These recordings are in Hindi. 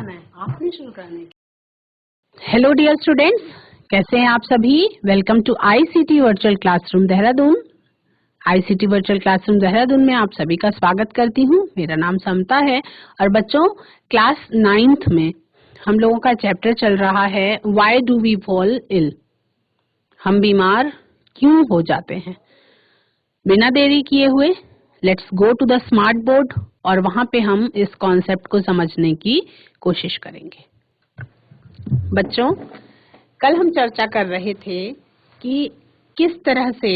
कराना है? आपने शुरू करना है। हेलो डियर स्टूडेंट्स, कैसे हैं आप सभी? Welcome to ICT virtual classroom Dehradun. ICT virtual classroom Dehradun में आप सभी का स्वागत करती हूँ। मेरा नाम समता है और बच्चों क्लास 9th में हम लोगों का चैप्टर चल रहा है why do we fall ill, हम बीमार क्यों हो जाते हैं। बिना देरी किए हुए let's go to the smart board और वहां पे हम इस कॉन्सेप्ट को समझने की कोशिश करेंगे। बच्चों कल हम चर्चा कर रहे थे कि किस तरह से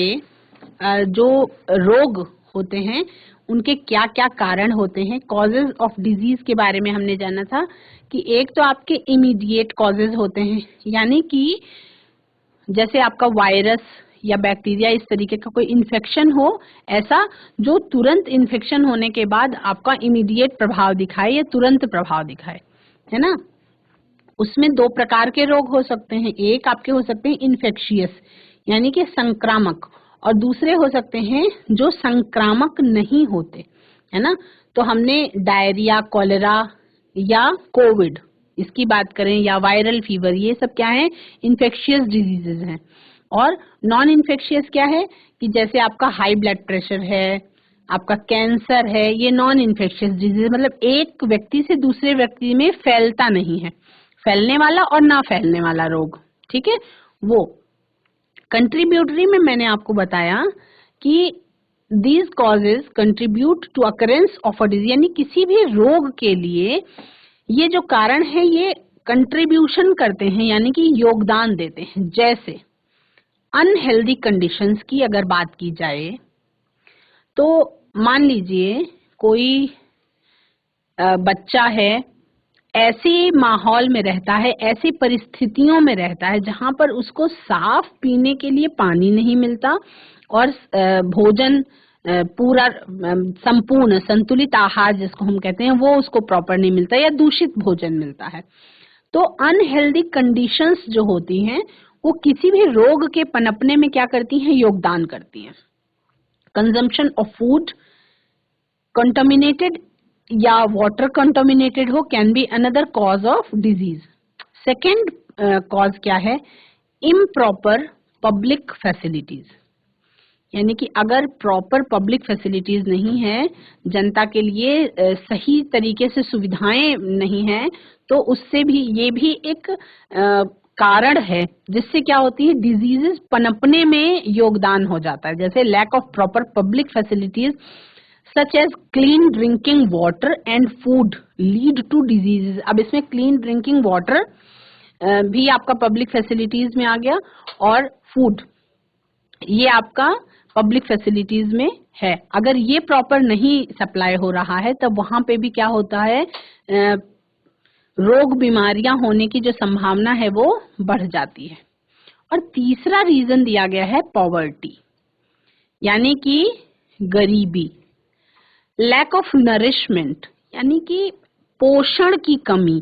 जो रोग होते हैं उनके क्या क्या कारण होते हैं। कॉजेज ऑफ डिजीज के बारे में हमने जाना था कि एक तो आपके इमीडिएट कॉजेज होते हैं, यानी कि जैसे आपका वायरस या बैक्टीरिया इस तरीके का कोई इन्फेक्शन हो, ऐसा जो तुरंत इन्फेक्शन होने के बाद आपका इमीडिएट प्रभाव दिखाए या तुरंत प्रभाव दिखाए, है ना। उसमें दो प्रकार के रोग हो सकते हैं। एक आपके हो सकते हैं इन्फेक्शियस यानी कि संक्रामक, और दूसरे हो सकते हैं जो संक्रामक नहीं होते, है ना। तो हमने डायरिया, कॉलेरा या कोविड इसकी बात करें या वायरल फीवर, ये सब क्या है? इन्फेक्शियस डिजीजेज हैं। और नॉन इन्फेक्शियस क्या है कि जैसे आपका हाई ब्लड प्रेशर है, आपका कैंसर है, ये नॉन इन्फेक्शियस डिजीज, मतलब एक व्यक्ति से दूसरे व्यक्ति में फैलता नहीं है, फैलने वाला और ना फैलने वाला रोग, ठीक है। वो कंट्रीब्यूटरी में मैंने आपको बताया कि these causes contribute to occurrence of a disease, यानी किसी भी रोग के लिए ये जो कारण है ये कंट्रीब्यूशन करते हैं यानी कि योगदान देते हैं। जैसे अनहेल्दी कंडीशंस की अगर बात की जाए तो मान लीजिए कोई बच्चा है, ऐसे माहौल में रहता है, ऐसी परिस्थितियों में रहता है जहां पर उसको साफ पीने के लिए पानी नहीं मिलता और भोजन पूरा संपूर्ण संतुलित आहार जिसको हम कहते हैं वो उसको प्रॉपर नहीं मिलता या दूषित भोजन मिलता है। तो अनहेल्दी कंडीशंस जो होती हैं वो किसी भी रोग के पनपने में क्या करती हैं? योगदान करती हैं। कंजम्पशन ऑफ फूड कंटामिनेटेड या वाटर कंटामिनेटेड हो can be another cause of disease. Second cause क्या है? इम्प्रॉपर पब्लिक फैसिलिटीज, यानी कि अगर प्रॉपर पब्लिक फैसिलिटीज नहीं है, जनता के लिए सही तरीके से सुविधाएं नहीं है, तो उससे भी ये भी एक कारण है जिससे क्या होती है? डिजीजेस पनपने में योगदान हो जाता है। जैसे lack of proper public facilities such as clean drinking water and food lead to diseases. अब इसमें क्लीन ड्रिंकिंग वाटर भी आपका पब्लिक फैसिलिटीज में आ गया और फूड ये आपका पब्लिक फैसिलिटीज में है। अगर ये प्रॉपर नहीं सप्लाई हो रहा है तब वहां पे भी क्या होता है? रोग बीमारियां होने की जो संभावना है वो बढ़ जाती है। और तीसरा रीजन दिया गया है पॉवर्टी, यानी कि गरीबी। लैक ऑफ नरिशमेंट यानी कि पोषण की कमी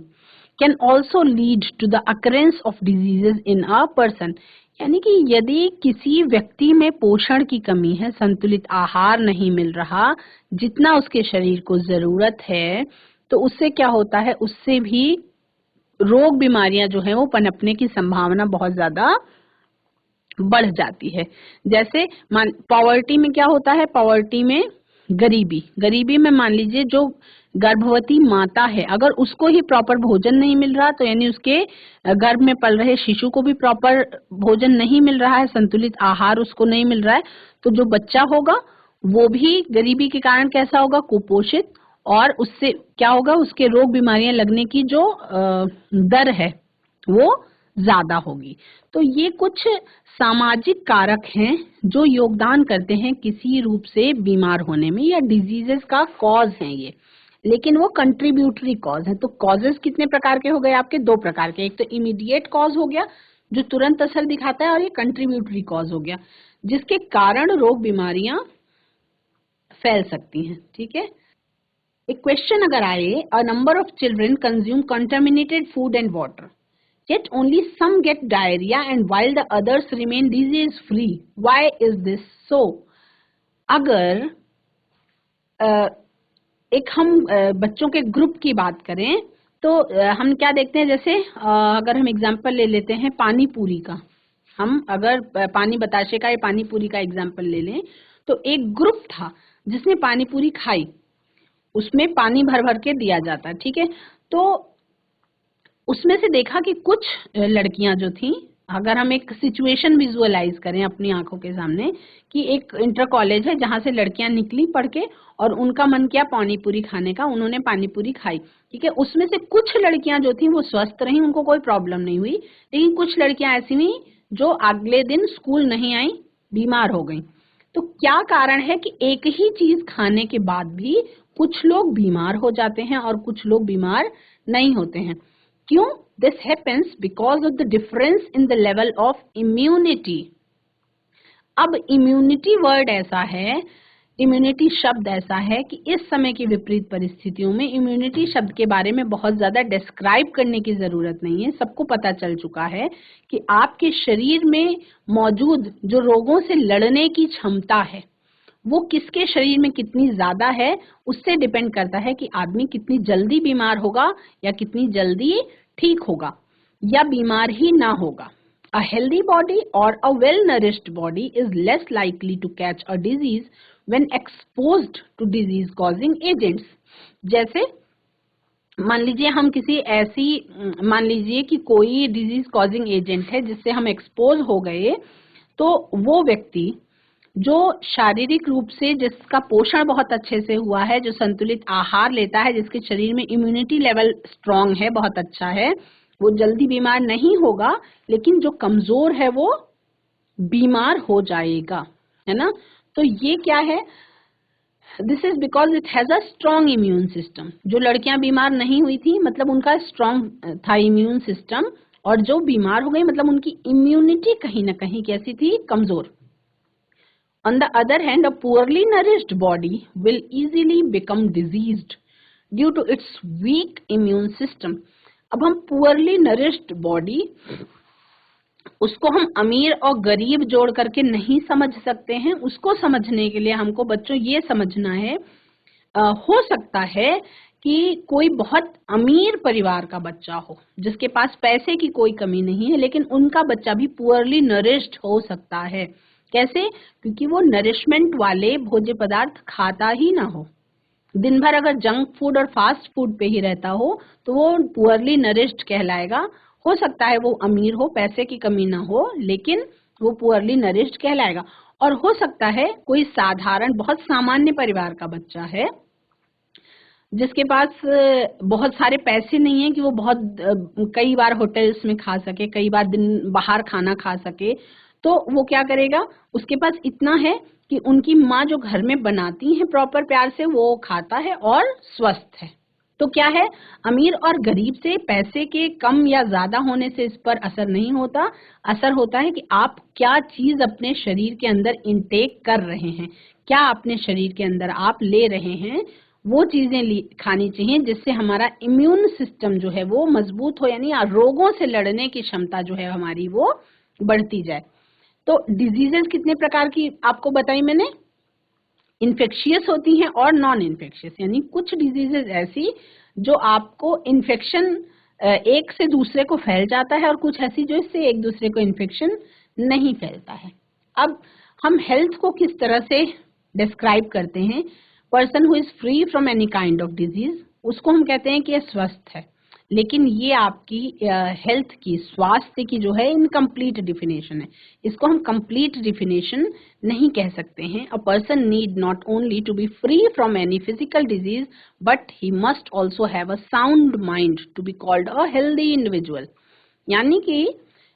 can also lead to the occurrence of diseases in a person, यानी कि यदि किसी व्यक्ति में पोषण की कमी है, संतुलित आहार नहीं मिल रहा जितना उसके शरीर को जरूरत है, तो उससे क्या होता है? उससे भी रोग बीमारियां जो है वो पनपने की संभावना बहुत ज्यादा बढ़ जाती है। जैसे पॉवर्टी में क्या होता है? पॉवर्टी में गरीबी में मान लीजिए जो गर्भवती माता है, अगर उसको ही प्रॉपर भोजन नहीं मिल रहा तो यानी उसके गर्भ में पल रहे शिशु को भी प्रॉपर भोजन नहीं मिल रहा है, संतुलित आहार उसको नहीं मिल रहा है, तो जो बच्चा होगा वो भी गरीबी के कारण कैसा होगा? कुपोषित, और उससे क्या होगा? उसके रोग बीमारियां लगने की जो दर है वो ज्यादा होगी। तो ये कुछ सामाजिक कारक हैं जो योगदान करते हैं किसी रूप से बीमार होने में, या डिजीजेस का कॉज है ये, लेकिन वो कंट्रीब्यूटरी कॉज है। तो कॉजेस कितने प्रकार के हो गए आपके? दो प्रकार के। एक तो इमीडिएट कॉज हो गया जो तुरंत असर दिखाता है, और ये कंट्रीब्यूटरी कॉज हो गया जिसके कारण रोग बीमारियां फैल सकती हैं, ठीक है। एक क्वेश्चन अगर आए, अ number of children consume contaminated food and water yet only some get diarrhea and while the others remain disease free, why is this so? अगर एक हम बच्चों के ग्रुप की बात करें तो हम क्या देखते हैं, जैसे अगर हम एग्जाम्पल ले लेते हैं पानी पूरी का, हम अगर पानी बताशे का या पानी पूरी का एग्जाम्पल ले लें, तो एक ग्रुप था जिसने पानी पूरी खाई, उसमें पानी भर भर के दिया जाता है, ठीक है। तो उसमें से देखा कि कुछ लड़कियां जो थी, अगर हम एक सिचुएशन विजुअलाइज करें अपनी आंखों के सामने कि एक इंटर कॉलेज है जहां से लड़कियां निकली पढ़ के और उनका मन किया पानी पूरी खाने का, उन्होंने पानी पूरी खाई, ठीक है। उसमें से कुछ लड़कियां जो थी वो स्वस्थ रही, उनको कोई प्रॉब्लम नहीं हुई, लेकिन कुछ लड़कियां ऐसी हुई जो अगले दिन स्कूल नहीं आई, बीमार हो गई। तो क्या कारण है कि एक ही चीज खाने के बाद भी कुछ लोग बीमार हो जाते हैं और कुछ लोग बीमार नहीं होते हैं? क्यों? This happens because of the difference in the level of immunity. अब इम्यूनिटी वर्ड ऐसा है, इम्यूनिटी शब्द ऐसा है कि इस समय की विपरीत परिस्थितियों में इम्यूनिटी शब्द के बारे में बहुत ज्यादा डिस्क्राइब करने की जरूरत नहीं है। सबको पता चल चुका है कि आपके शरीर में मौजूद जो रोगों से लड़ने की क्षमता है वो किसके शरीर में कितनी ज्यादा है, उससे डिपेंड करता है कि आदमी कितनी जल्दी बीमार होगा या कितनी जल्दी ठीक होगा या बीमार ही ना होगा। A healthy body or a well-nourished body is less likely to catch a disease when exposed to disease-causing agents. जैसे मान लीजिए हम किसी ऐसी, मान लीजिए कि कोई डिजीज कॉजिंग एजेंट है जिससे हम एक्सपोज हो गए, तो वो व्यक्ति जो शारीरिक रूप से, जिसका पोषण बहुत अच्छे से हुआ है, जो संतुलित आहार लेता है, जिसके शरीर में इम्यूनिटी लेवल स्ट्रांग है, बहुत अच्छा है, वो जल्दी बीमार नहीं होगा, लेकिन जो कमजोर है वो बीमार हो जाएगा, है ना। तो ये क्या है? This is because it has a strong immune system. जो लड़कियां बीमार नहीं हुई थी मतलब उनका स्ट्रांग था इम्यून सिस्टम, और जो बीमार हो गई मतलब उनकी इम्यूनिटी कहीं ना कहीं कैसी थी? कमजोर। On the other hand, a poorly nourished body will easily become diseased due to its weak immune system. अब हम poorly nourished body, उसको हम अमीर और गरीब जोड़ करके नहीं समझ सकते हैं। उसको समझने के लिए हमको बच्चों ये समझना है, हो सकता है कि कोई बहुत अमीर परिवार का बच्चा हो जिसके पास पैसे की कोई कमी नहीं है, लेकिन उनका बच्चा भी पुअरली नरिश्ड हो सकता है। कैसे? क्योंकि वो नरिशमेंट वाले भोज्य पदार्थ खाता ही ना हो, दिन भर अगर जंक फूड और फास्ट फूड पे ही रहता हो तो वो पुअरली नरिश्ड कहलाएगा। हो सकता है वो अमीर हो, पैसे की कमी ना हो, लेकिन वो पुअरली नरिश्ड कहलाएगा। और हो सकता है कोई साधारण बहुत सामान्य परिवार का बच्चा है जिसके पास बहुत सारे पैसे नहीं है कि वो बहुत कई बार होटल्स में खा सके, कई बार दिन बाहर खाना खा सके, तो वो क्या करेगा? उसके पास इतना है कि उनकी माँ जो घर में बनाती है प्रॉपर प्यार से वो खाता है और स्वस्थ है। तो क्या है, अमीर और गरीब से पैसे के कम या ज्यादा होने से इस पर असर नहीं होता। असर होता है कि आप क्या चीज अपने शरीर के अंदर इनटेक कर रहे हैं, क्या अपने शरीर के अंदर आप ले रहे हैं, वो चीजें खानी चाहिए जिससे हमारा इम्यून सिस्टम जो है वो मजबूत हो, यानी रोगों से लड़ने की क्षमता जो है हमारी वो बढ़ती जाए। तो डिजीजेस कितने प्रकार की आपको बताई मैंने? इन्फेक्शियस होती हैं और नॉन इन्फेक्शियस, यानी कुछ डिजीजेस ऐसी जो आपको इन्फेक्शन एक से दूसरे को फैल जाता है और कुछ ऐसी जो इससे एक दूसरे को इन्फेक्शन नहीं फैलता है। अब हम हेल्थ को किस तरह से डिस्क्राइब करते हैं? Person who is free from any kind of disease, उसको हम कहते हैं कि ये स्वस्थ है। लेकिन ये आपकी हेल्थ की, स्वास्थ्य की जो है इनकम्प्लीट डिफिनेशन है, इसको हम कंप्लीट डिफिनेशन नहीं कह सकते हैं। A person need not only to be free from any physical disease but he must also have a sound mind to be called a healthy individual. यानी कि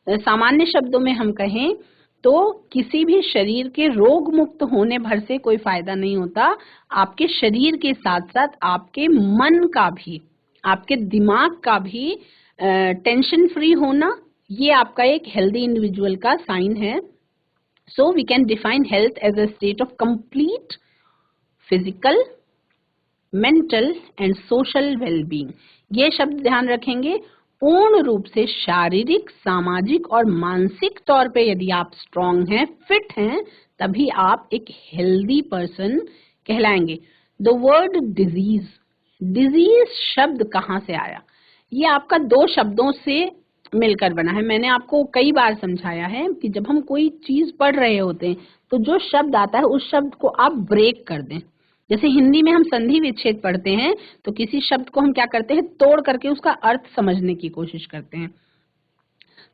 सामान्य शब्दों में हम कहें तो किसी भी शरीर के रोग मुक्त होने भर से कोई फायदा नहीं होता। आपके शरीर के साथ साथ आपके मन का भी, आपके दिमाग का भी टेंशन फ्री होना, ये आपका एक हेल्दी इंडिविजुअल का साइन है। So we can define health as a state of complete physical, mental and social wellbeing. ये शब्द ध्यान रखेंगे, पूर्ण रूप से शारीरिक, सामाजिक और मानसिक तौर पे यदि आप स्ट्रांग हैं, फिट हैं, तभी आप एक हेल्दी पर्सन कहलाएंगे। द वर्ड डिजीज, डिजीज शब्द कहाँ से आया? ये आपका दो शब्दों से मिलकर बना है। मैंने आपको कई बार समझाया है कि जब हम कोई चीज पढ़ रहे होते हैं तो जो शब्द आता है उस शब्द को आप ब्रेक कर दें। जैसे हिंदी में हम संधि विच्छेद पढ़ते हैं तो किसी शब्द को हम क्या करते हैं, तोड़ करके उसका अर्थ समझने की कोशिश करते हैं।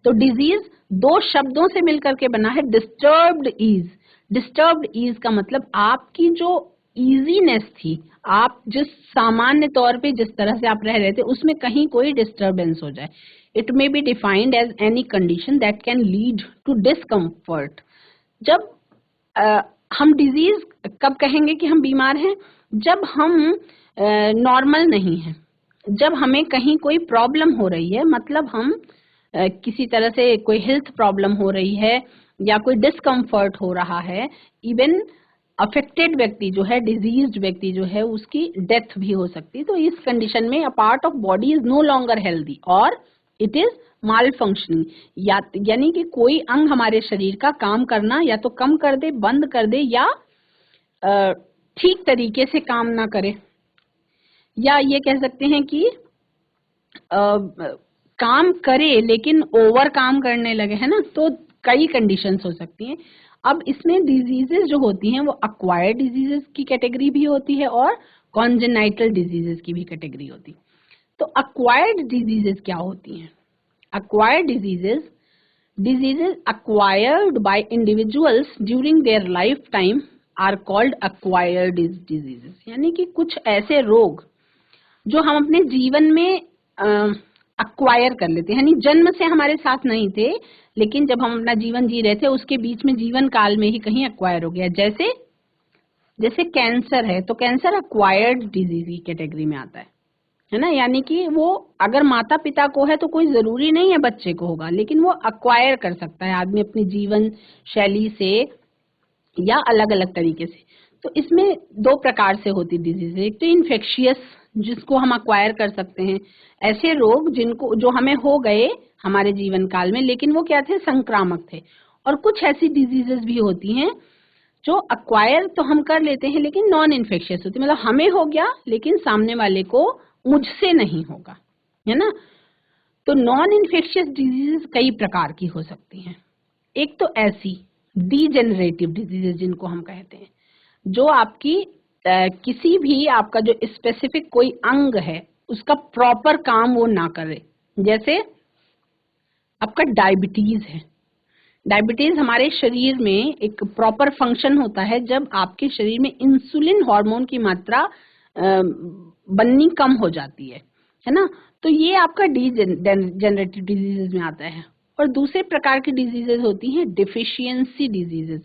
तो डिजीज दो शब्दों से मिलकर के बना है, डिस्टर्ब्ड ईज। डिस्टर्ब्ड ईज का मतलब आपकी जो इजीनेस थी, आप जिस सामान्य तौर पे जिस तरह से आप रह रहे थे उसमें कहीं कोई डिस्टर्बेंस हो जाए। It may be defined as any condition that can lead to discomfort. जब हम डिजीज कब कहेंगे कि हम बीमार हैं, जब हम नॉर्मल नहीं हैं, जब हमें कहीं कोई प्रॉब्लम हो रही है, मतलब हम किसी तरह से कोई हेल्थ प्रॉब्लम हो रही है या कोई डिस्कम्फर्ट हो रहा है। इवन अफेक्टेड व्यक्ति जो है, डिजीज्ड व्यक्ति जो है, उसकी डेथ भी हो सकती है। तो इस कंडीशन में a part of body is no longer healthy और इट इज माल फंक्शनिंग, यानी कि कोई अंग हमारे शरीर का काम करना या तो कम कर दे, बंद कर दे, या ठीक तरीके से काम ना करे, या ये कह सकते हैं कि काम करे लेकिन ओवर काम करने लगे, है ना। तो कई कंडीशंस हो सकती हैं। अब इसमें डिजीजेस जो होती हैं वो अक्वायर्ड डिजीजेस की कैटेगरी भी होती है और कॉन्जेनाइटल डिजीजेस की भी कैटेगरी होती है। तो अक्वायर्ड डिजीजेस क्या होती हैं? Acquired diseases acquired by individuals during their lifetime are called acquired diseases। यानी कि कुछ ऐसे रोग जो हम अपने जीवन में अक्वायर कर लेते हैं, यानी जन्म से हमारे साथ नहीं थे, लेकिन जब हम अपना जीवन जी रहे थे उसके बीच में जीवन काल में ही कहीं अक्वायर हो गया। जैसे कैंसर है, तो कैंसर अक्वायर्ड डिजीज की कैटेगरी में आता है ना। यानी कि वो अगर माता पिता को है तो कोई जरूरी नहीं है बच्चे को होगा, लेकिन वो अक्वायर कर सकता है आदमी अपनी जीवन शैली से या अलग अलग तरीके से। तो इसमें दो प्रकार से होती डिजीज। एक तो इन्फेक्शियस, जिसको हम अक्वायर कर सकते हैं, ऐसे रोग जिनको जो हमें हो गए हमारे जीवन काल में, लेकिन वो क्या थे, संक्रामक थे। और कुछ ऐसी डिजीजेस भी होती हैं जो अक्वायर तो हम कर लेते हैं लेकिन नॉन इन्फेक्शियस होती, मतलब हमें हो गया लेकिन सामने वाले को मुझसे नहीं होगा, है ना। तो नॉन इन्फेक्शियस डिजीजेस कई प्रकार की हो सकती हैं। एक तो ऐसी डीजेनरेटिव डिजीजेस जिनको हम कहते हैं, जो आपकी किसी भी आपका जो स्पेसिफिक कोई अंग है उसका प्रॉपर काम वो ना करे। जैसे आपका डायबिटीज है। डायबिटीज हमारे शरीर में एक प्रॉपर फंक्शन होता है जब आपके शरीर में इंसुलिन हार्मोन की मात्रा बननी कम हो जाती है ना। तो ये आपका डीजेनरेटिव डिजीजेज में आता है। और दूसरे प्रकार की डिजीजेज होती हैं डिफिशियंसी डिजीजेज,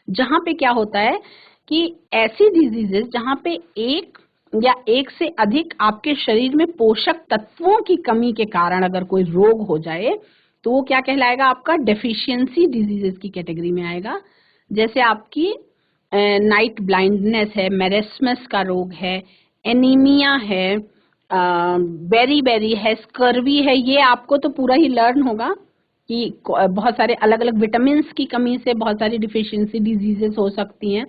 जहां पे क्या होता है कि ऐसी डिजीजेज जहां पे एक या एक से अधिक आपके शरीर में पोषक तत्वों की कमी के कारण अगर कोई रोग हो जाए तो वो क्या कहलाएगा, आपका डेफिशिएंसी डिजीजेस की कैटेगरी में आएगा। जैसे आपकी नाइट ब्लाइंडनेस है, मेरेस्मस का रोग है, एनीमिया है, बेरी है, स्कर्वी है। ये आपको तो पूरा ही लर्न होगा कि बहुत सारे अलग अलग विटामिन की कमी से बहुत सारी डिफिशियंसी डिजीजेस हो सकती हैं।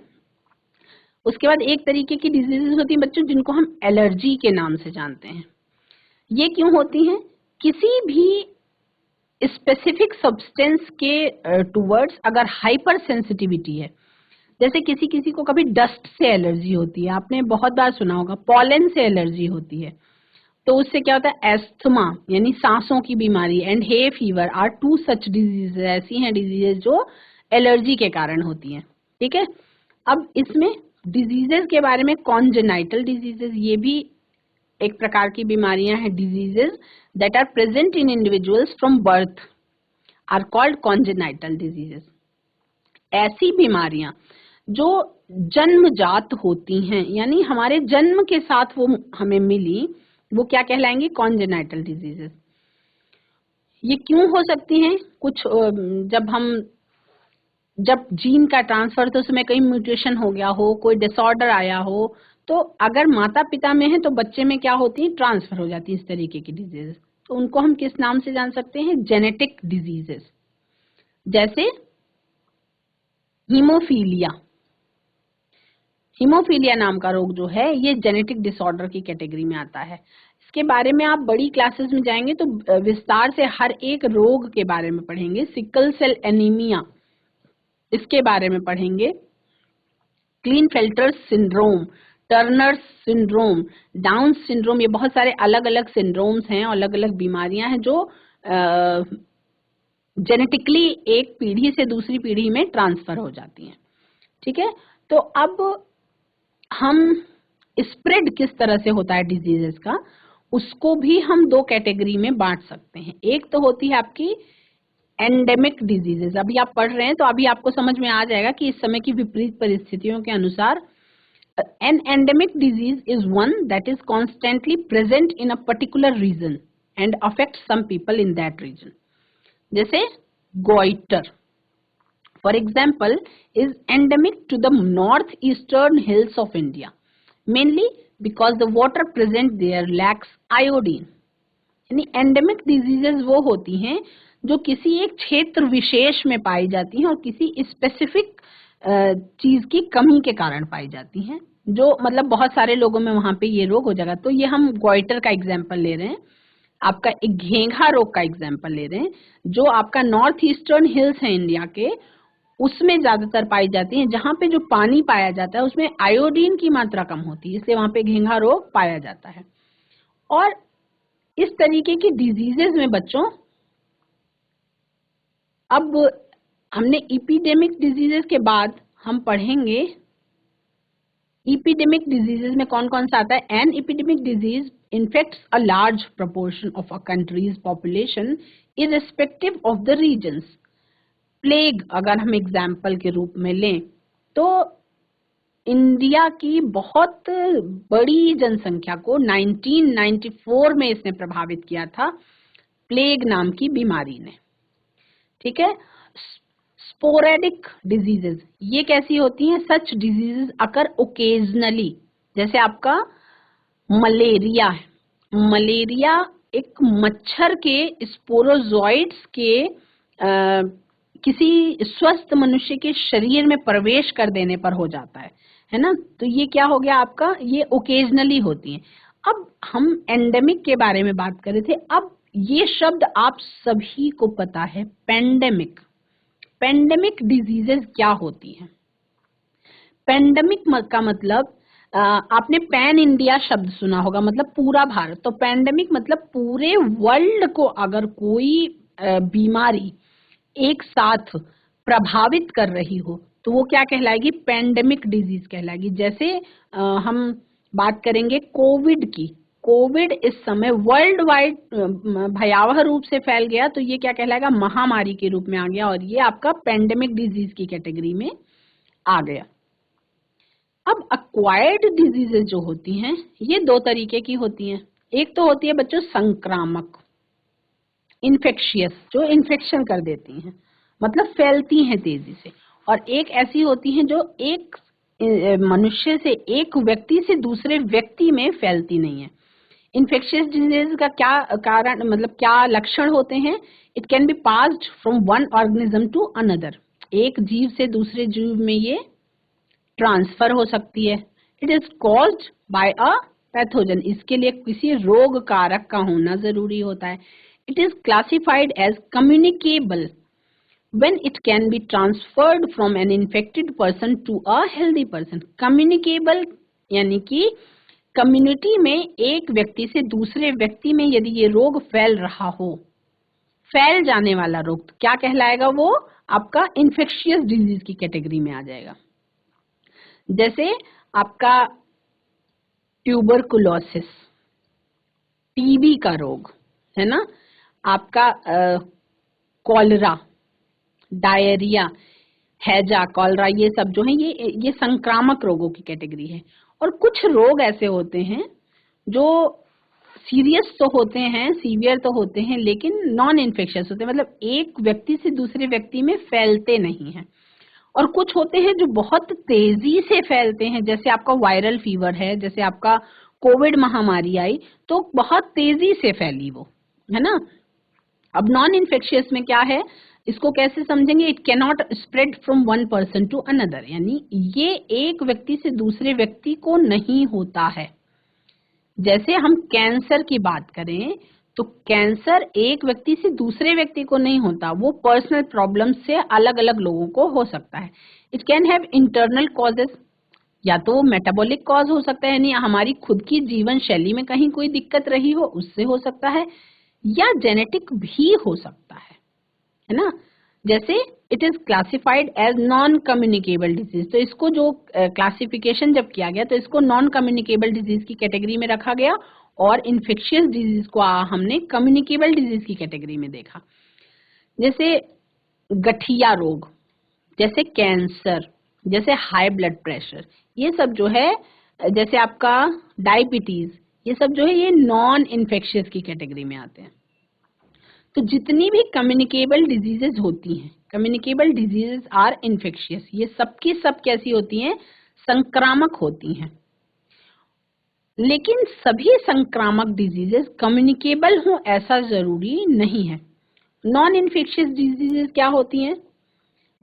उसके बाद एक तरीके की डिजीजेस होती हैं बच्चों जिनको हम एलर्जी के नाम से जानते हैं। ये क्यों होती हैं? किसी भी स्पेसिफिक सब्सटेंस के टूवर्ड्स अगर हाइपर सेंसिटिविटी है, जैसे किसी किसी को कभी डस्ट से एलर्जी होती है, आपने बहुत बार सुना होगा, पॉलन से एलर्जी होती है, तो उससे क्या होता है, एस्थमा यानी सांसों की बीमारी and hay fever are two such disease. ऐसी हैं डिजीजेज जो एलर्जी के कारण होती हैं, ठीक है। अब इसमें डिजीजेज के बारे में कॉन्जेनाइटल डिजीजेज, ये भी एक प्रकार की बीमारियां हैं। Diseases that are present in individuals from birth are called congenital diseases. ऐसी बीमारियां जो जन्मजात होती हैं, यानी हमारे जन्म के साथ वो हमें मिली, वो क्या कहलाएंगी, कॉन्जेनाइटल डिजीजेस। ये क्यों हो सकती हैं? कुछ जब जीन का ट्रांसफर, तो उसमें कहीं म्यूटेशन हो गया हो, कोई डिसऑर्डर आया हो, तो अगर माता पिता में है तो बच्चे में क्या होती है, ट्रांसफर हो जाती है इस तरीके की डिजीजेस। तो उनको हम किस नाम से जान सकते हैं, जेनेटिक डिजीजेस। जैसे हीमोफीलिया, हीमोफीलिया नाम का रोग जो है ये जेनेटिक डिसऑर्डर की कैटेगरी में आता है। इसके बारे में आप बड़ी क्लासेस में जाएंगे तो विस्तार से हर एक रोग के बारे में पढ़ेंगे। सिकल सेल एनीमिया, इसके बारे में पढ़ेंगे। Klinefelter syndrome, Turner syndrome, Down syndrome, ये बहुत सारे अलग अलग सिंड्रोम्स हैं, अलग अलग बीमारियां हैं जो जेनेटिकली एक पीढ़ी से दूसरी पीढ़ी में ट्रांसफर हो जाती हैं। ठीक है, तो अब हम स्प्रेड किस तरह से होता है डिजीजेस का, उसको भी हम दो कैटेगरी में बांट सकते हैं। एक तो होती है आपकी एंडेमिक डिजीजेस। अभी आप पढ़ रहे हैं तो अभी आपको समझ में आ जाएगा कि इस समय की विपरीत परिस्थितियों के अनुसार an endemic disease is one that is constantly present in a particular region and affects some people in that region. जैसे goiter, for example, is endemic to the northeastern hills of India, mainly because the water present there lacks iodine. यानी एंडेमिक डिजीजेस वो होती हैं जो किसी एक क्षेत्र विशेष में पाई जाती हैं और किसी स्पेसिफिक चीज की कमी के कारण पाई जाती हैं, जो मतलब बहुत सारे लोगों में वहां पे ये रोग हो जाएगा। तो ये हम गोइटर का एग्जाम्पल ले रहे हैं, आपका एक घेंघा रोग का एग्जाम्पल ले रहे हैं, जो आपका नॉर्थ ईस्टर्न हिल्स है इंडिया के, उसमें ज्यादातर पाई जाती हैं। जहां पे जो पानी पाया जाता है उसमें आयोडीन की मात्रा कम होती है, इसलिए वहां पे घेंघा रोग पाया जाता है। और इस तरीके की डिजीजेस में बच्चों, अब हमने इपिडेमिक डिजीजेस के बाद हम पढ़ेंगे इपिडेमिक डिजीजेस में कौन कौन सा आता है। An epidemic disease infects a large proportion of a country's population irrespective of the regions. Plague अगर हम एग्जाम्पल के रूप में लें तो इंडिया की बहुत बड़ी जनसंख्या को 1994 में इसने प्रभावित किया था, प्लेग नाम की बीमारी ने। ठीक है, स्पोरेडिक डिजीजेस ये कैसी होती हैं? सच डिजीजेस अकर ओकेजनली, जैसे आपका मलेरिया है। मलेरिया एक मच्छर के स्पोरोजोइड्स के किसी स्वस्थ मनुष्य के शरीर में प्रवेश कर देने पर हो जाता है ना। तो ये क्या हो गया आपका, ये ओकेजनली होती हैं। अब हम एंडेमिक के बारे में बात कर रहे थे, अब ये शब्द आप सभी को पता है, पेंडेमिक। पेंडेमिक डिजीजेस क्या होती हैं? पेंडेमिक का मतलब आपने पैन इंडिया शब्द सुना होगा, मतलब पूरा भारत। तो पेंडेमिक मतलब पूरे वर्ल्ड को अगर कोई बीमारी एक साथ प्रभावित कर रही हो तो वो क्या कहलाएगी? पेंडेमिक डिजीज कहलाएगी। जैसे हम बात करेंगे कोविड की, कोविड इस समय वर्ल्ड वाइड भयावह रूप से फैल गया, तो ये क्या कहलाएगा? महामारी के रूप में आ गया और ये आपका पेंडेमिक डिजीज की कैटेगरी में आ गया। अब एक्वायर्ड डिजीजेस जो होती हैं ये दो तरीके की होती हैं। एक तो होती है बच्चों संक्रामक, इन्फेक्शियस, जो इन्फेक्शन कर देती हैं, मतलब फैलती हैं तेजी से। और एक ऐसी होती हैं जो एक मनुष्य से, एक व्यक्ति से दूसरे व्यक्ति में फैलती नहीं है। इन्फेक्शियस डिजीज का क्या कारण, मतलब क्या लक्षण होते हैं? It can be passed from one organism to another, एक जीव से दूसरे जीव में ये ट्रांसफर हो सकती है। It is caused by a pathogen, इसके लिए किसी रोग कारक का होना जरूरी होता है। It is classified as communicable when it can be transferred from an infected person to a healthy person. communicable यानी कि कम्युनिटी में एक व्यक्ति से दूसरे व्यक्ति में यदि ये रोग फैल रहा हो, फैल जाने वाला रोग, तो क्या कहलाएगा? वो आपका इन्फेक्शियस डिजीज की कैटेगरी में आ जाएगा। जैसे आपका ट्यूबरकुलोसिस, टीबी का रोग है ना, आपका कॉलरा, डायरिया, हैजा, कॉलरा, ये सब जो है ये संक्रामक रोगों की कैटेगरी है। और कुछ रोग ऐसे होते हैं जो सीरियस तो होते हैं, सीवियर तो होते हैं, लेकिन नॉन इन्फेक्शियस होते हैं, मतलब एक व्यक्ति से दूसरे व्यक्ति में फैलते नहीं हैं। और कुछ होते हैं जो बहुत तेजी से फैलते हैं, जैसे आपका वायरल फीवर है, जैसे आपका कोविड महामारी आई तो बहुत तेजी से फैली वो, है ना। अब नॉन इन्फेक्शियस में क्या है, इसको कैसे समझेंगे? It cannot spread from one person to another, यानी ये एक व्यक्ति से दूसरे व्यक्ति को नहीं होता है, जैसे हम कैंसर की बात करें तो कैंसर एक व्यक्ति से दूसरे व्यक्ति को नहीं होता, वो पर्सनल प्रॉब्लम से अलग अलग लोगों को हो सकता है। It can have internal causes, या तो मेटाबॉलिक कॉज हो सकता है, यानी हमारी खुद की जीवन शैली में कहीं कोई दिक्कत रही हो उससे हो सकता है, या जेनेटिक भी हो सकता है ना। जैसे it is classified as non communicable disease, तो इसको जो क्लासिफिकेशन जब किया गया तो इसको नॉन कम्युनिकेबल डिजीज की कैटेगरी में रखा गया और इन्फेक्शियस डिजीज को हमने कम्युनिकेबल डिजीज की कैटेगरी में देखा। जैसे गठिया रोग, जैसे कैंसर, जैसे हाई ब्लड प्रेशर, ये सब जो है, जैसे आपका डायबिटीज, ये सब जो है ये नॉन इन्फेक्शियस की कैटेगरी में आते हैं। तो जितनी भी कम्युनिकेबल डिजीजेज होती हैं, कम्युनिकेबल डिजीजेज आर इन्फेक्शियस, ये सबकी सब कैसी होती हैं, संक्रामक होती हैं। लेकिन सभी संक्रामक डिजीजेज कम्युनिकेबल हो ऐसा जरूरी नहीं है। नॉन इन्फेक्शियस डिजीजेज क्या होती हैं?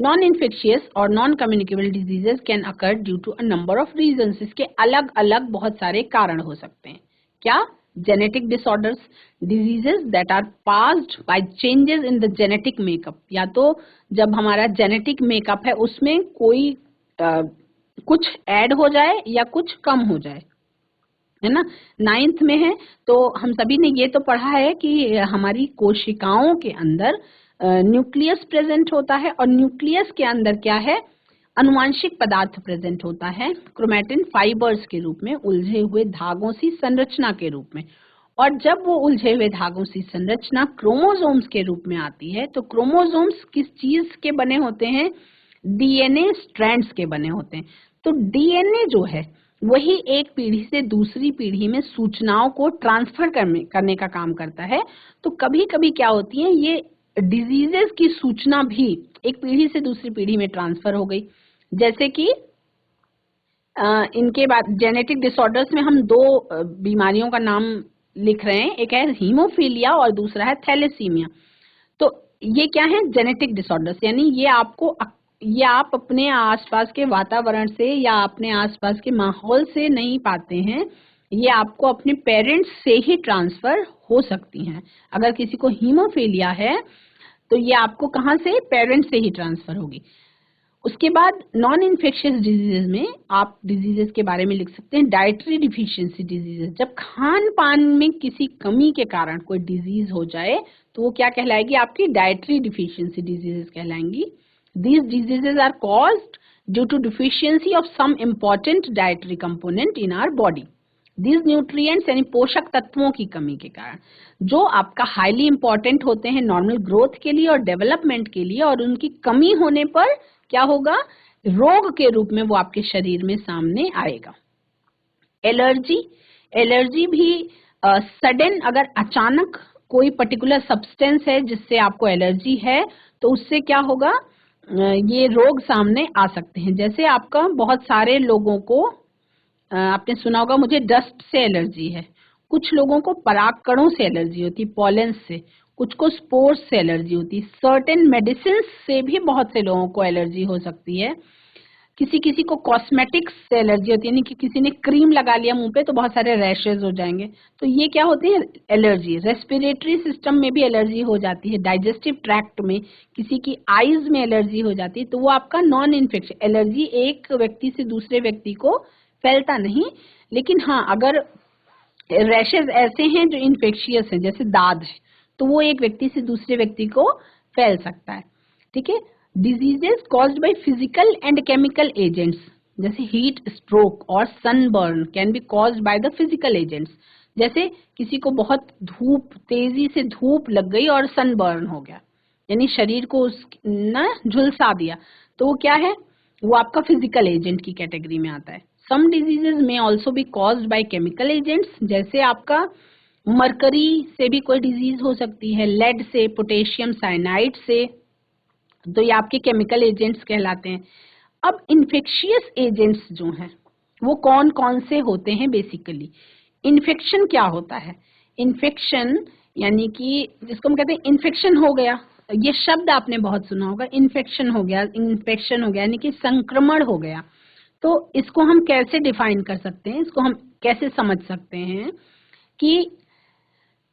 नॉन इन्फेक्शियस और non communicable diseases can occur due to a number of reasons, इसके अलग अलग बहुत सारे कारण हो सकते हैं। क्या? Genetic disorders, diseases that are passed by changes in the genetic makeup, या तो जब हमारा जेनेटिक मेकअप है उसमें कोई कुछ ऐड हो जाए या कुछ कम हो जाए, है ना। 9th में है तो हम सभी ने ये तो पढ़ा है कि हमारी कोशिकाओं के अंदर न्यूक्लियस प्रेजेंट होता है और न्यूक्लियस के अंदर क्या है, अनुवांशिक पदार्थ प्रेजेंट होता है क्रोमैटिन फाइबर्स के रूप में, उलझे हुए धागों सी संरचना के रूप में। और जब वो उलझे हुए धागों सी संरचना क्रोमोसोम्स के रूप में आती है तो क्रोमोसोम्स किस चीज के बने होते हैं, डीएनए स्ट्रैंड्स के बने होते हैं। तो डीएनए जो है वही एक पीढ़ी से दूसरी पीढ़ी में सूचनाओं को ट्रांसफर करने का काम करता है। तो कभी कभी क्या होती है, ये डिजीजेस की सूचना भी एक पीढ़ी से दूसरी पीढ़ी में ट्रांसफर हो गई। जैसे कि इनके बाद जेनेटिक डिसऑर्डर्स में हम दो बीमारियों का नाम लिख रहे हैं, एक है हीमोफीलिया और दूसरा है थैलेसीमिया। तो ये क्या है, जेनेटिक डिसऑर्डर्स, यानी ये आप अपने आसपास के वातावरण से या अपने आसपास के माहौल से नहीं पाते हैं, ये आपको अपने पेरेंट्स से ही ट्रांसफर हो सकती हैं। अगर किसी को हीमोफीलिया है तो ये आपको कहाँ से, पेरेंट्स से ही ट्रांसफर होगी। उसके बाद नॉन इन्फेक्शियस डिजीजेज में आप डिजीजेस के बारे में लिख सकते हैं डाइटरी डिफिशियंसी डिजीजेस, जब खान पान में किसी कमी के कारण कोई डिजीज हो जाए तो वो क्या कहलाएगी, आपकी डाइटरी डिफिशियंसी डिजीजेस कहलाएंगी। These diseases are caused due to deficiency of some important dietary component in our body. These nutrients यानी पोषक तत्वों की कमी के कारण जो आपका हाईली इंपॉर्टेंट होते हैं नॉर्मल ग्रोथ के लिए और डेवलपमेंट के लिए, और उनकी कमी होने पर क्या होगा, रोग के रूप में वो आपके शरीर में सामने आएगा। एलर्जी, एलर्जी भी सडन, अगर अचानक कोई पर्टिकुलर सब्सटेंस है जिससे आपको एलर्जी है तो उससे क्या होगा, ये रोग सामने आ सकते हैं। जैसे आपका बहुत सारे लोगों को आपने सुना होगा मुझे डस्ट से एलर्जी है, कुछ लोगों को परागकणों से एलर्जी होती, पॉलन से, कुछ को स्पोर्स से एलर्जी होती, सर्टेन मेडिसिन से भी बहुत से लोगों को एलर्जी हो सकती है, किसी किसी को कॉस्मेटिक्स से एलर्जी होती है, यानी कि किसी ने क्रीम लगा लिया मुंह पे तो बहुत सारे रैशेज हो जाएंगे। तो ये क्या होती है, एलर्जी। रेस्पिरेटरी सिस्टम में भी एलर्जी हो जाती है, डाइजेस्टिव ट्रैक्ट में, किसी की आईज में एलर्जी हो जाती है, तो वो आपका नॉन इन्फेक्शन। एलर्जी एक व्यक्ति से दूसरे व्यक्ति को फैलता नहीं, लेकिन हाँ अगर रैशेज ऐसे हैं जो इन्फेक्शियस हैं, जैसे दाद है, तो वो एक व्यक्ति से दूसरे व्यक्ति को फैल सकता है। ठीक है। Diseases caused by physical and chemical agents, जैसे हीट स्ट्रोक और sunburn can be caused by the physical agents. जैसे किसी को बहुत धूप, तेजी से धूप लग गई और सनबर्न हो गया, यानी शरीर को उस ना झुलसा दिया, तो वो क्या है, वो आपका फिजिकल एजेंट की कैटेगरी में आता है। सम डिजीजेस में also be caused by chemical agents, जैसे आपका मरकरी से भी कोई डिजीज हो सकती है, लेड से, पोटेशियम साइनाइड से, तो ये आपके केमिकल एजेंट्स कहलाते हैं। अब इन्फेक्शियस एजेंट्स जो हैं वो कौन कौन से होते हैं बेसिकली। इन्फेक्शन क्या होता है, इन्फेक्शन यानी कि जिसको हम कहते हैं इन्फेक्शन हो गया, ये शब्द आपने बहुत सुना होगा, इन्फेक्शन हो गया, इन्फेक्शन हो गया यानी कि संक्रमण हो गया। तो इसको हम कैसे डिफाइन कर सकते हैं, इसको हम कैसे समझ सकते हैं कि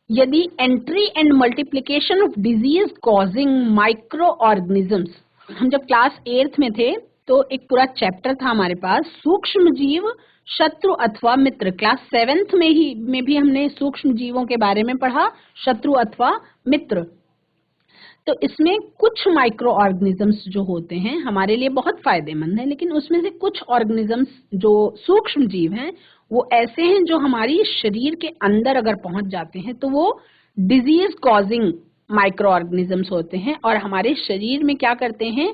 यदि entry and multiplication of disease causing micro organisms, हम जब क्लास 8th में थे तो एक पूरा चैप्टर था हमारे पास सूक्ष्म जीव, शत्रु अथवा मित्र। क्लास 7th में भी हमने सूक्ष्म जीवों के बारे में पढ़ा, शत्रु अथवा मित्र। तो इसमें कुछ माइक्रो ऑर्गेनिजम्स जो होते हैं हमारे लिए बहुत फायदेमंद है, लेकिन उसमें से कुछ ऑर्गेनिजम्स जो सूक्ष्म जीव हैं वो ऐसे हैं जो हमारी शरीर के अंदर अगर पहुंच जाते हैं तो वो डिजीज कॉजिंग माइक्रो ऑर्गेनिजम्स होते हैं और हमारे शरीर में क्या करते हैं,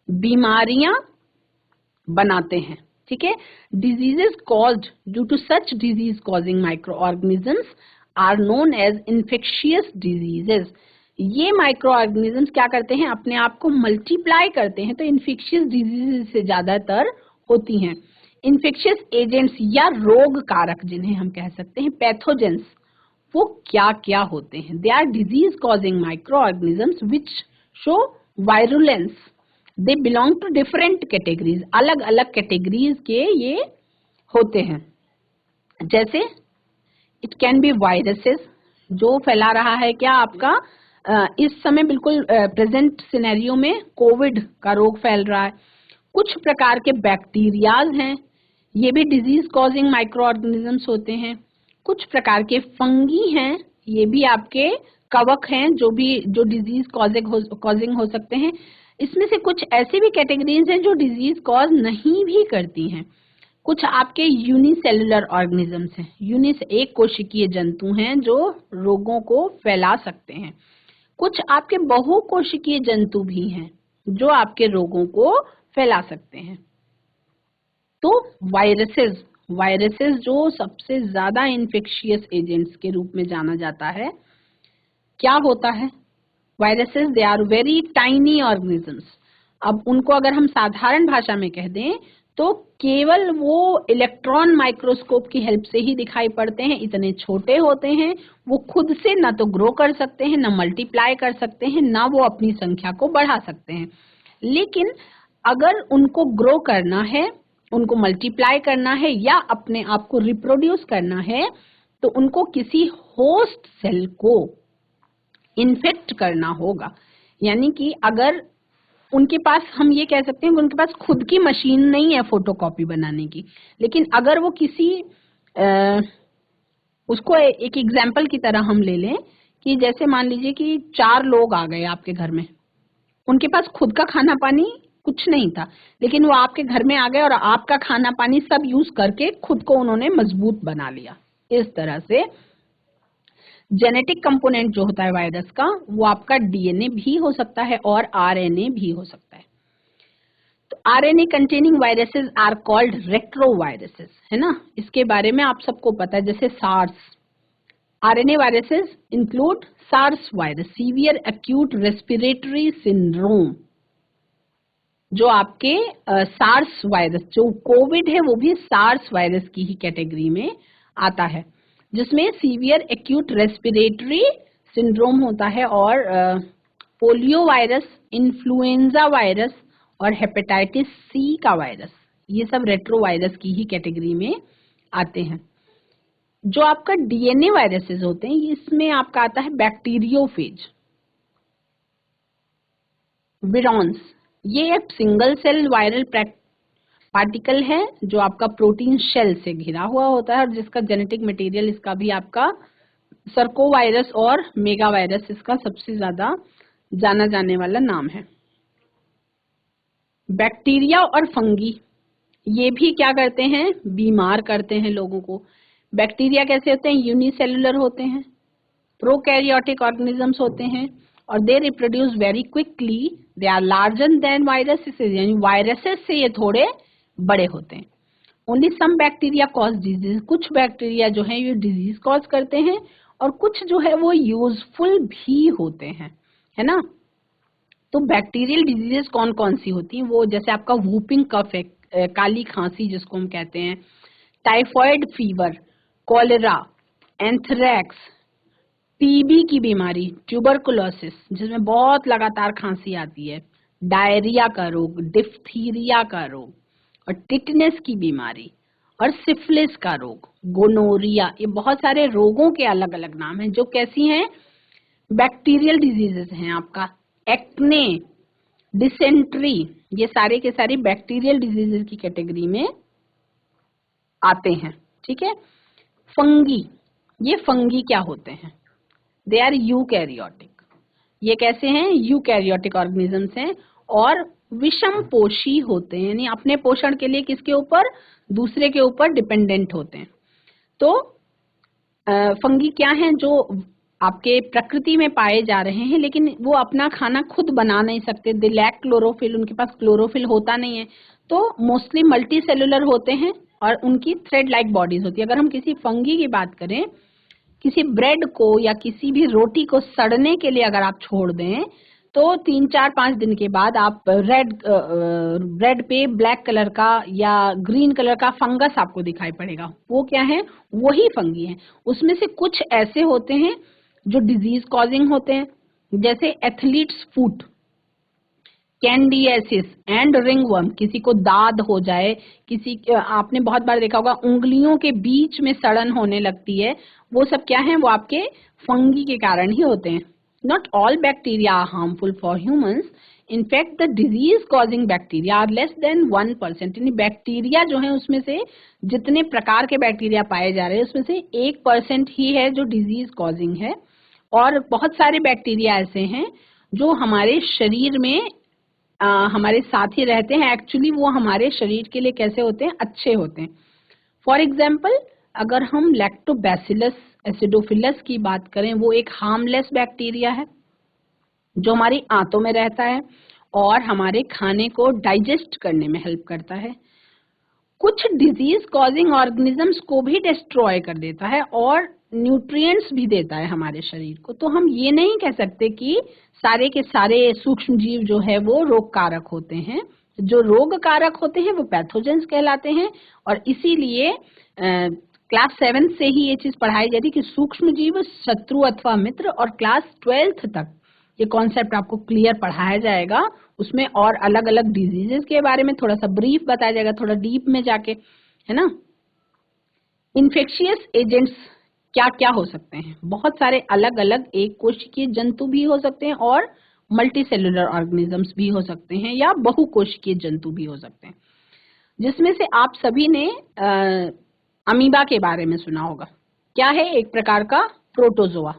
बीमारियां बनाते हैं। ठीक है, diseases caused due to such disease causing microorganisms are known as infectious diseases. ये माइक्रो ऑर्गेनिजम्स क्या करते हैं, अपने आप को मल्टीप्लाई करते हैं, तो इन्फेक्शियस डिजीज से ज्यादातर होती हैं। इन्फेक्शियस एजेंट्स या रोग कारक जिन्हें हम कह सकते हैं पैथोजेंस, वो क्या क्या होते हैं? They are disease causing microorganisms which show virulence. They belong to different categories, अलग अलग कैटेगरीज के ये होते हैं। जैसे इट कैन बी वायरसेस, जो फैला रहा है क्या आपका इस समय बिल्कुल प्रेजेंट सिनेरियो में कोविड का रोग फैल रहा है। कुछ प्रकार के बैक्टीरियाज हैं, ये भी डिजीज कॉजिंग माइक्रो ऑर्गेनिजम्स होते हैं। कुछ प्रकार के फंगी हैं, ये भी आपके कवक हैं जो डिजीज कॉजिंग हो सकते हैं। इसमें से कुछ ऐसी भी कैटेगरीज हैं जो डिजीज कॉज नहीं भी करती हैं। कुछ आपके यूनिसेलुलर ऑर्गेनिजम्स हैं, एक कोशिकीय जंतु हैं जो रोगों को फैला सकते हैं। कुछ आपके बहुकोशिकीय जंतु भी हैं जो आपके रोगों को फैला सकते हैं। तो वायरसेस जो सबसे ज्यादा इन्फेक्शियस एजेंट्स के रूप में जाना जाता है, क्या होता है viruses? They are very tiny organisms. अब उनको अगर हम साधारण भाषा में कह दें तो केवल वो इलेक्ट्रॉन माइक्रोस्कोप की हेल्प से ही दिखाई पड़ते हैं, इतने छोटे होते हैं। वो खुद से ना तो ग्रो कर सकते हैं, ना मल्टीप्लाई कर सकते हैं, ना वो अपनी संख्या को बढ़ा सकते हैं। लेकिन अगर उनको ग्रो करना है, उनको मल्टीप्लाई करना है या अपने आप को रिप्रोड्यूस करना है तो उनको किसी होस्ट सेल को इन्फेक्ट करना होगा। यानी कि अगर उनके पास, हम ये कह सकते हैं कि उनके पास खुद की मशीन नहीं है फोटोकॉपी बनाने की, लेकिन अगर वो किसी उसको एक एग्जाम्पल की तरह हम ले लें कि जैसे मान लीजिए कि 4 लोग आ गए आपके घर में, उनके पास खुद का खाना पानी कुछ नहीं था, लेकिन वो आपके घर में आ गए और आपका खाना पानी सब यूज करके खुद को उन्होंने मजबूत बना लिया। इस तरह से जेनेटिक कंपोनेंट जो होता है वायरस का, वो आपका डीएनए भी हो सकता है और आरएनए भी हो सकता है। तो RNA containing viruses are called retroviruses, है ना, इसके बारे में आप सबको पता है। जैसे SARS, RNA viruses include SARS virus, severe acute respiratory syndrome. जो आपके सार्स वायरस, जो कोविड है, वो भी सार्स वायरस की ही कैटेगरी में आता है, जिसमें सीवियर एक्यूट रेस्पिरेटरी सिंड्रोम होता है। और पोलियो वायरस, इन्फ्लुएंजा वायरस और हेपेटाइटिस सी का वायरस, ये सब रेट्रोवायरस की ही कैटेगरी में आते हैं। जो आपका डीएनए वायरसेस होते हैं, इसमें आपका आता है बैक्टीरियोफेज, विरॉन्स। ये एक सिंगल सेल वायरल पार्टिकल है जो आपका प्रोटीन शेल से घिरा हुआ होता है और जिसका जेनेटिक मटेरियल, इसका भी आपका सर्कोवायरस और मेगावायरस इसका सबसे ज्यादा जाना जाने वाला नाम है। बैक्टीरिया और फंगी, ये भी क्या करते हैं, बीमार करते हैं लोगों को। बैक्टीरिया कैसे होते हैं, यूनिसेलुलर होते हैं, प्रोकैरियोटिक ऑर्गेनिजम्स होते हैं और they reproduce very quickly, they are larger than viruses, यानी वायरसेस से ये थोड़े बड़े होते हैं। Only some bacteria cause disease, कुछ बैक्टीरिया जो है ये डिजीज कॉज करते हैं और कुछ जो है वो यूजफुल भी होते हैं, है ना। तो बैक्टीरियल डिजीजेस कौन कौन सी होती हैं, वो जैसे आपका वूपिंग कफ है, काली खांसी जिसको हम कहते हैं, typhoid fever, cholera, anthrax, TB की बीमारी, ट्यूबरकुलोसिस जिसमें बहुत लगातार खांसी आती है, डायरिया का रोग, डिफ्थीरिया का रोग और टिटनेस की बीमारी और सिफिलिस का रोग, गोनोरिया, ये बहुत सारे रोगों के अलग अलग नाम हैं जो कैसी हैं, बैक्टीरियल डिजीजेस हैं। आपका एक्ने, डिसेंट्री, ये सारे के सारे बैक्टीरियल डिजीजेस की कैटेगरी में आते हैं। ठीक है। फंगी, ये फंगी क्या होते हैं, दे आर यूकैरियोटिक। ये कैसे हैं, यूकैरियोटिक ऑर्गेनिजम्स हैं और विषम पोषी होते हैं, यानी अपने पोषण के लिए किसके ऊपर, दूसरे के ऊपर डिपेंडेंट होते हैं। तो फंगी क्या हैं, जो आपके प्रकृति में पाए जा रहे हैं लेकिन वो अपना खाना खुद बना नहीं सकते, दे लैक क्लोरोफिल, उनके पास क्लोरोफिल होता नहीं है, तो मोस्टली मल्टी सेलुलर होते हैं और उनकी थ्रेड लाइक बॉडीज होती है। अगर हम किसी फंगी की बात करें, किसी ब्रेड को या किसी भी रोटी को सड़ने के लिए अगर आप छोड़ दें तो 3-4-5 दिन के बाद आप ब्रेड पे ब्लैक कलर का या ग्रीन कलर का फंगस आपको दिखाई पड़ेगा। वो क्या है, वही फंगी है। उसमें से कुछ ऐसे होते हैं जो डिजीज कॉजिंग होते हैं, जैसे एथलीट्स फुट, कैंडियासिस एंड रिंगवर्म, किसी को दाद हो जाए, आपने बहुत बार देखा होगा उंगलियों के बीच में सड़न होने लगती है, वो सब क्या है, वो आपके फंगी के कारण ही होते हैं। Not all bacteria are harmful for humans, in fact the disease causing bacteria are less than 1%। यानी बैक्टीरिया जो है उसमें से जितने प्रकार के बैक्टीरिया पाए जा रहे हैं उसमें से 1% ही है जो डिजीज कॉजिंग है, और बहुत सारे बैक्टीरिया ऐसे हैं जो हमारे शरीर में हमारे साथ ही रहते हैं। एक्चुअली वो हमारे शरीर के लिए कैसे होते हैं, अच्छे होते हैं। फॉर एग्जाम्पल, अगर हम लैक्टोबैसिलस एसिडोफिलस की बात करें, वो एक हार्मलेस बैक्टीरिया है जो हमारी आंतों में रहता है और हमारे खाने को डाइजेस्ट करने में हेल्प करता है। कुछ डिजीज कॉजिंग ऑर्गेनिजम्स को भी डिस्ट्रॉय कर देता है और न्यूट्रिएंट्स भी देता है हमारे शरीर को। तो हम ये नहीं कह सकते कि सारे के सारे सूक्ष्म जीव जो है वो रोग कारक होते हैं। जो रोग कारक होते हैं वो पैथोजेंस कहलाते हैं, और इसीलिए क्लास 7 से ही ये चीज पढ़ाई जाती है कि सूक्ष्म जीव शत्रु अथवा मित्र, और क्लास 12th तक ये कॉन्सेप्ट आपको क्लियर पढ़ाया जाएगा। उसमें और अलग अलग डिजीजेस के बारे में थोड़ा सा ब्रीफ बताया जाएगा, थोड़ा डीप में जाके, है ना। इन्फेक्शियस एजेंट्स क्या क्या हो सकते हैं, बहुत सारे अलग अलग एक कोशिकीय जंतु भी हो सकते हैं और मल्टी सेलुलर ऑर्गेनिजम्स भी हो सकते हैं या बहुकोशिकीय जंतु भी हो सकते हैं, जिसमें से आप सभी ने अमीबा के बारे में सुना होगा। क्या है, एक प्रकार का प्रोटोजोआ।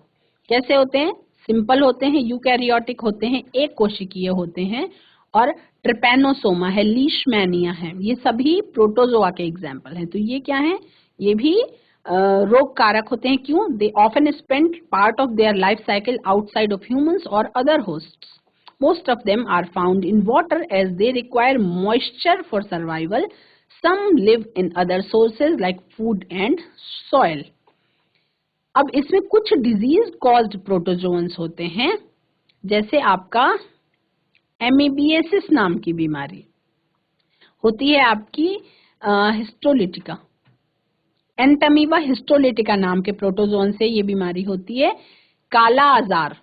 कैसे होते हैं, सिंपल होते हैं, यूकैरियोटिक होते हैं, एक कोशिकीय होते हैं, और ट्रिपैनोसोमा है, लीशमैनिया है, ये सभी प्रोटोजोआ के एग्जाम्पल हैं। तो ये क्या है, ये भी रोग कारक होते हैं। क्यों, they often spend part of their life cycle outside of humans और other hosts. Most of them are found in water as they require moisture for survival. Some live in other sources like food and soil. अब इसमें कुछ डिजीज कॉज्ड प्रोटोजोन्स होते हैं, जैसे आपका एमीबिएसिस नाम की बीमारी होती है, आपकी हिस्टोलिटिका, एंटमीबा हिस्टोलिटिका नाम के प्रोटोजोन से ये बीमारी होती है। काला आजार,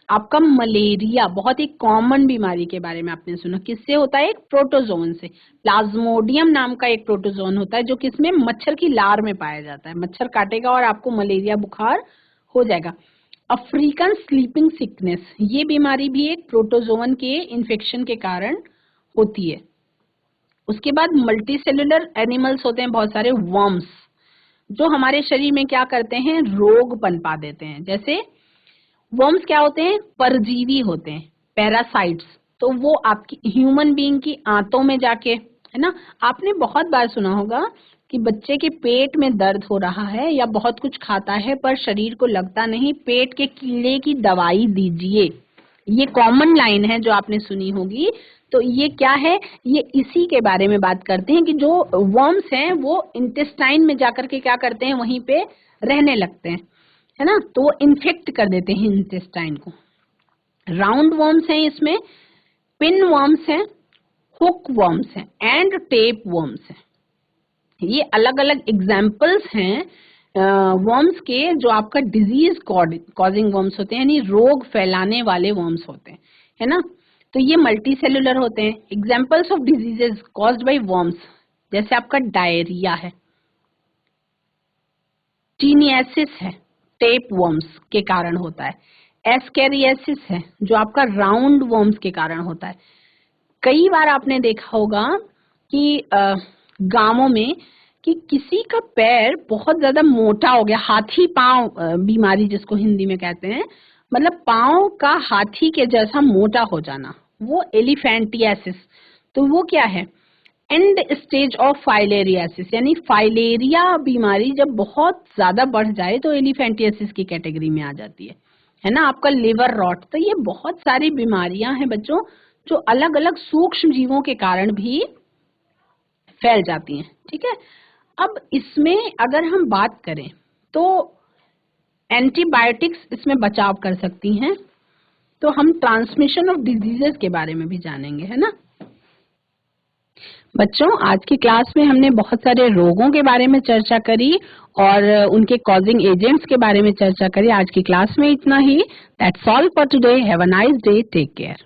आपका मलेरिया, बहुत ही कॉमन बीमारी के बारे में आपने सुना, किससे होता है, एक प्रोटोजोन से। प्लाज्मोडियम नाम का एक प्रोटोजोन होता है जो किसमें, मच्छर की लार में पाया जाता है। मच्छर काटेगा और आपको मलेरिया बुखार हो जाएगा। अफ्रीकन स्लीपिंग सिकनेस, ये बीमारी भी एक प्रोटोजोन के इन्फेक्शन के कारण होती है। उसके बाद मल्टी सेलुलर एनिमल्स होते हैं बहुत सारे, वर्म्स, जो हमारे शरीर में क्या करते हैं, रोग पनपा देते हैं। जैसे वर्म्स क्या होते हैं, परजीवी होते हैं, पैरासाइट्स। तो वो आपकी ह्यूमन बीइंग की आंतों में जाके, है ना, आपने बहुत बार सुना होगा कि बच्चे के पेट में दर्द हो रहा है या बहुत कुछ खाता है पर शरीर को लगता नहीं, पेट के कीड़े की दवाई दीजिए। ये कॉमन लाइन है जो आपने सुनी होगी। तो ये क्या है, ये इसी के बारे में बात करते हैं कि जो वर्म्स हैं वो इंटेस्टाइन में जाकर के क्या करते हैं, वहीं पे रहने लगते हैं, है ना, तो वो इन्फेक्ट कर देते हैं इंटेस्टाइन को। राउंड वर्म्स हैं इसमें, पिन वर्म्स हैं, हुक वर्म्स हैं एंड टेप वर्म्स हैं। ये अलग अलग एग्जाम्पल्स हैं वर्म्स के, जो आपका डिजीज कॉजिंग वर्म्स होते हैं, यानी रोग फैलाने वाले वर्म्स होते हैं, है ना। तो ये मल्टी सेलुलर होते हैं। Examples of diseases caused by worms, जैसे आपका डायरिया है, टीनियासिस है, टेप वर्म्स के कारण होता है, एस्केरियासिस है जो आपका राउंड वर्म्स के कारण होता है। कई बार आपने देखा होगा कि गांवों में कि किसी का पैर बहुत ज्यादा मोटा हो गया, हाथी पांव बीमारी जिसको हिंदी में कहते हैं, मतलब पांव का हाथी के जैसा मोटा हो जाना, वो एलिफेंटियासिस। तो वो क्या है? एंड स्टेज ऑफ फाइलेरियासिस, यानी फाइलेरिया बीमारी जब बहुत ज्यादा बढ़ जाए तो एलिफेंटियासिस की कैटेगरी में आ जाती है ना। आपका लिवर रॉट, तो ये बहुत सारी बीमारियां हैं बच्चों जो अलग अलग सूक्ष्म जीवों के कारण भी फैल जाती हैं, ठीक है। अब इसमें अगर हम बात करें तो एंटीबायोटिक्स इसमें बचाव कर सकती हैं, तो हम ट्रांसमिशन ऑफ डिजीजेस के बारे में भी जानेंगे, है ना। बच्चों, आज की क्लास में हमने बहुत सारे रोगों के बारे में चर्चा करी और उनके कॉजिंग एजेंट्स के बारे में चर्चा करी। आज की क्लास में इतना ही। That's all for today. Have a nice day. Take care.